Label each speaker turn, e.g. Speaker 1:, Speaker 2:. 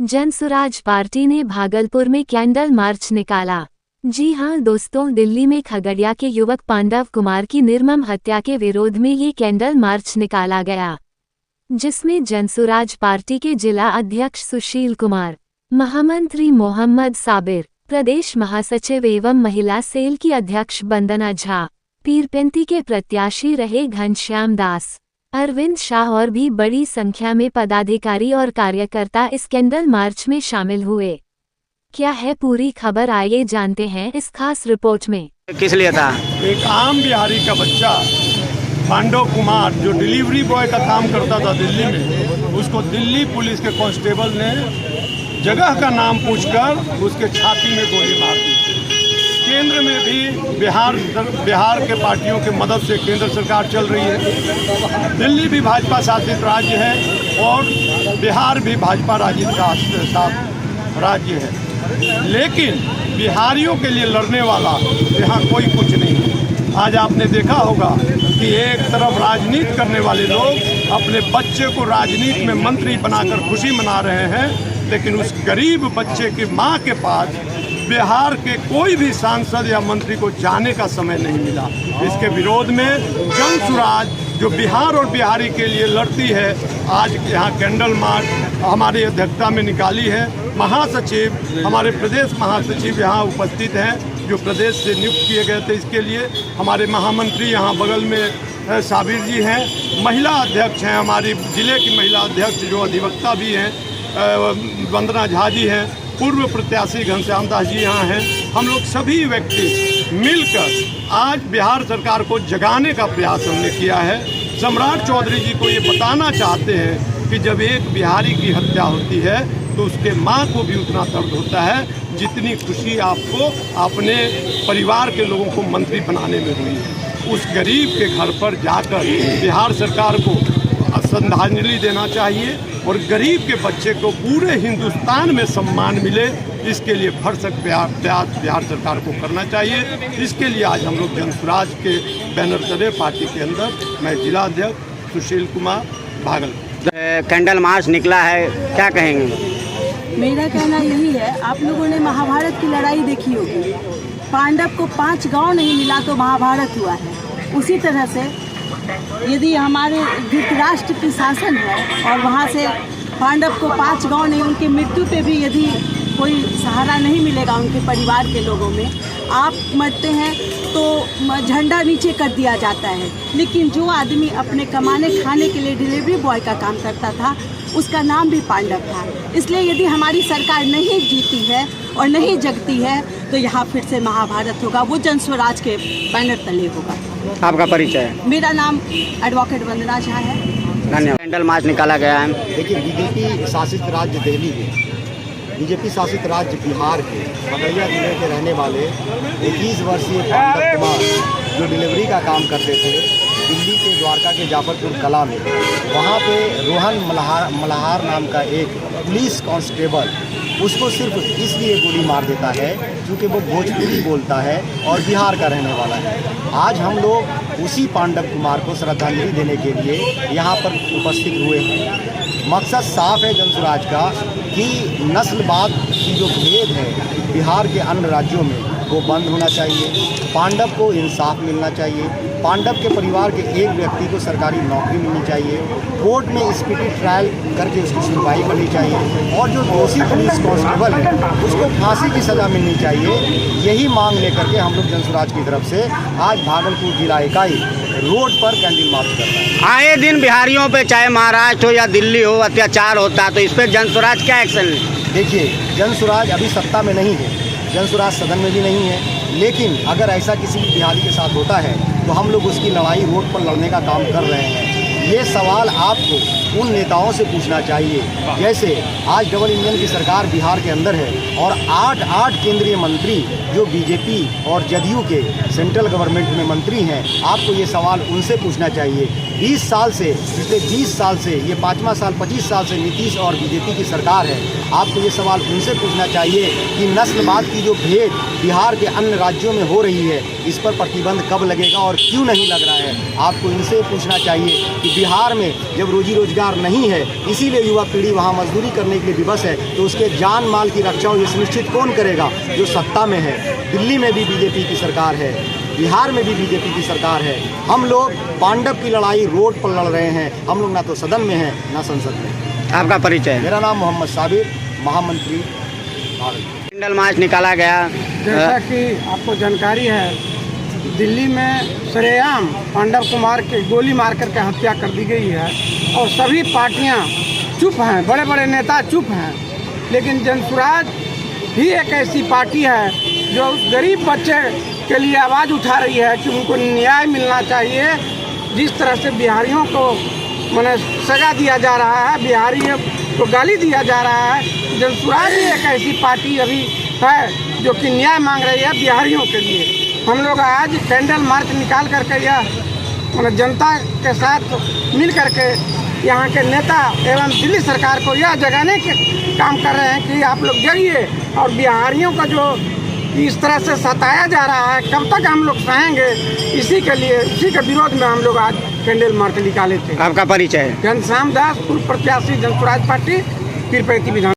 Speaker 1: Jan Suraaj party ने भागलपुर में candle march निकाला। जी हां दोस्तों, दिल्ली में खगड़िया के युवक पांडव कुमार की निर्मम हत्या के विरोध में ये कैंडल मार्च निकाला गया, जिसमें जनसुराज पार्टी के जिला अध्यक्ष सुशील कुमार, महामंत्री मोहम्मद साबिर, प्रदेश महासचिव एवं महिला सेल की अध्यक्ष वंदना झा, पीरपेंती के प्रत्याशी रहे घनश्याम दास, अरविंद शाह और भी बड़ी संख्या में पदाधिकारी और कार्यकर्ता इस कैंडल मार्च में शामिल हुए। क्या है पूरी खबर, आइए जानते हैं इस खास रिपोर्ट में।
Speaker 2: किस लिए था?
Speaker 3: एक आम बिहारी का बच्चा पांडव कुमार जो डिलीवरी बॉय का काम करता था दिल्ली में, उसको दिल्ली पुलिस के कांस्टेबल ने जगह का नाम पूछकर उसके छाती में गोली मार दी। केंद्र में भी बिहार के पार्टियों की मदद से केंद्र सरकार चल रही है। दिल्ली भी भाजपा शासित राज्य है और बिहार भी भाजपा शासित राज्य है, लेकिन बिहारियों के लिए लड़ने वाला यहाँ कोई कुछ नहीं है। आज आपने देखा होगा कि एक तरफ राजनीति करने वाले लोग अपने बच्चे को राजनीति में मंत्री बनाकर खुशी मना रहे हैं, लेकिन उस गरीब बच्चे की मां के पास बिहार के कोई भी सांसद या मंत्री को जाने का समय नहीं मिला। इसके विरोध में जनसुराज जो बिहार और बिहारी के लिए लड़ती है, आज यहाँ कैंडल मार्च हमारी अध्यक्षता में निकाली है। महासचिव, हमारे प्रदेश महासचिव यहाँ उपस्थित हैं जो प्रदेश से नियुक्त किए गए थे। इसके लिए हमारे महामंत्री यहाँ बगल में साबिर जी हैं, महिला अध्यक्ष हैं, हमारी जिले की महिला अध्यक्ष जो अधिवक्ता भी हैं वंदना झा जी हैं, पूर्व प्रत्याशी घनश्याम दास जी यहाँ हैं। हम लोग सभी व्यक्ति मिलकर आज बिहार सरकार को जगाने का प्रयास हमने किया है। सम्राट चौधरी जी को ये बताना चाहते हैं कि जब एक बिहारी की हत्या होती है तो उसके माँ को भी उतना दर्द होता है जितनी खुशी आपको अपने परिवार के लोगों को मंत्री बनाने में हुई है। उस गरीब के घर पर जाकर बिहार सरकार को श्रद्धांजलि देना चाहिए और गरीब के बच्चे को पूरे हिंदुस्तान में सम्मान मिले, इसके लिए भरसक प्रयास बिहार सरकार को करना चाहिए। इसके लिए आज हम लोग जनसुराज के बैनर तले पार्टी के अंदर मैं जिला अध्यक्ष सुशील कुमार भागलपुर।
Speaker 2: कैंडल मार्च निकला है, क्या कहेंगे?
Speaker 4: मेरा कहना यही है, आप लोगों ने महाभारत की लड़ाई देखी होगी। पांडव को 5 गांव नहीं मिला तो महाभारत हुआ है। उसी तरह से यदि हमारे धृतराष्ट्र की शासन है और वहाँ से पांडव को 5 गांव नहीं, उनकी मृत्यु पे भी यदि कोई सहारा नहीं मिलेगा उनके परिवार के लोगों में, आप मरते हैं तो झंडा नीचे कर दिया जाता है। लेकिन जो आदमी अपने कमाने खाने के लिए डिलीवरी बॉय का काम करता था, उसका नाम भी पांडव था। इसलिए यदि हमारी सरकार नहीं जीती है और नहीं जगती है तो यहाँ फिर से महाभारत होगा, वो जनस्वराज के बैनर तले होगा।
Speaker 2: आपका परिचय?
Speaker 4: मेरा नाम एडवोकेट वंदना झा है।
Speaker 2: धन्यवाद। कैंडल मार्च निकाला गया है।
Speaker 5: देखिए, बीजेपी शासित राज्य दिल्ली के, बीजेपी शासित राज्य बिहार के खगड़िया जिले के रहने वाले 21 वर्षीय पांडव कुमार जो डिलीवरी का काम करते थे दिल्ली के द्वारका के जाफरपुर कला में, वहाँ पे रोहन मल्हार नाम का एक पुलिस कांस्टेबल उसको सिर्फ इसलिए गोली मार देता है क्योंकि वो भोजपुरी बोलता है और बिहार का रहने वाला है। आज हम लोग उसी पांडव कुमार को श्रद्धांजलि देने के लिए यहाँ पर उपस्थित हुए हैं। मकसद साफ है जनसुराज का कि नस्लवाद की जो भेद है बिहार के अन्य राज्यों में वो बंद होना चाहिए। पांडव को इंसाफ मिलना चाहिए। पांडव के परिवार के एक व्यक्ति को सरकारी नौकरी मिलनी चाहिए। कोर्ट में स्पीडी ट्रायल करके उसकी सुनवाई करनी चाहिए और जो दोषी पुलिस कांस्टेबल है उसको फांसी की सज़ा मिलनी चाहिए। यही मांग लेकर के हम लोग जनसुराज की तरफ से आज भागलपुर जिला इकाई रोड पर कैंडल मार्च कर रहे हैं।
Speaker 2: आए दिन बिहारियों पे चाहे महाराष्ट्र हो या दिल्ली हो अत्याचार होता है, तो इस पर जनसुराज क्या एक्शन ले?
Speaker 5: देखिए, जनसुराज अभी सत्ता में नहीं है, जनसुराज सदन में भी नहीं है, लेकिन अगर ऐसा किसी भी बिहारी के साथ होता है तो हम लोग उसकी लड़ाई रोड पर लड़ने का काम कर रहे हैं। ये सवाल आपको उन नेताओं से पूछना चाहिए, जैसे आज डबल इंजन की सरकार बिहार के अंदर है और 8 केंद्रीय मंत्री जो बीजेपी और जदयू के सेंट्रल गवर्नमेंट में मंत्री हैं, आपको ये सवाल उनसे पूछना चाहिए। 20 साल से, पिछले 20 साल से, ये 5वां साल 25 साल से नीतीश और बीजेपी की सरकार है। आपको ये सवाल उनसे पूछना चाहिए कि नस्लवाद की जो भेद बिहार के अन्य राज्यों में हो रही है इस पर प्रतिबंध कब लगेगा और क्यों नहीं लग रहा है? आपको इनसे पूछना चाहिए कि बिहार में जब रोजी रोजगार नहीं है, इसीलिए युवा पीढ़ी वहाँ मजदूरी करने के लिए विवश है, तो उसके जान माल की रक्षा ये सुनिश्चित कौन करेगा? जो सत्ता में है। दिल्ली में भी बीजेपी की सरकार है, बिहार में भी बीजेपी की सरकार है। हम लोग पांडव की लड़ाई रोड पर लड़ रहे हैं। हम लोग ना तो सदन में हैं ना संसद में।
Speaker 2: आपका परिचय?
Speaker 5: मेरा नाम मोहम्मद साबिर, महामंत्री भारत।
Speaker 2: कैंडल मार्च निकाला गया।
Speaker 6: जैसा कि आपको जानकारी है, दिल्ली में सरेआम पांडव कुमार के गोली मार करके हत्या कर दी गई है और सभी पार्टियां चुप हैं, बड़े बड़े नेता चुप हैं। लेकिन जनसुराज ही एक ऐसी पार्टी है जो उस गरीब बच्चे के लिए आवाज़ उठा रही है कि उनको न्याय मिलना चाहिए। जिस तरह से बिहारियों को माने सजा दिया जा रहा है, बिहारियों को गाली दिया जा रहा है, जनसुराज ही एक ऐसी पार्टी अभी है जो कि न्याय मांग रही है बिहारियों के लिए। हम लोग आज कैंडल मार्च निकाल करके यह माने जनता के साथ मिल करके यहाँ के नेता एवं दिल्ली सरकार को यह जगाने के काम कर रहे हैं कि आप लोग जगिए और बिहारियों का जो इस तरह से सताया जा रहा है, कब तक हम लोग सहेंगे, इसी के लिए, इसी के विरोध में हम लोग आज कैंडल मार्च निकाले थे।
Speaker 2: आपका परिचय?
Speaker 6: घनश्याम दास, पूर्व प्रत्याशी जनसुराज पार्टी, पीरपैती विधान।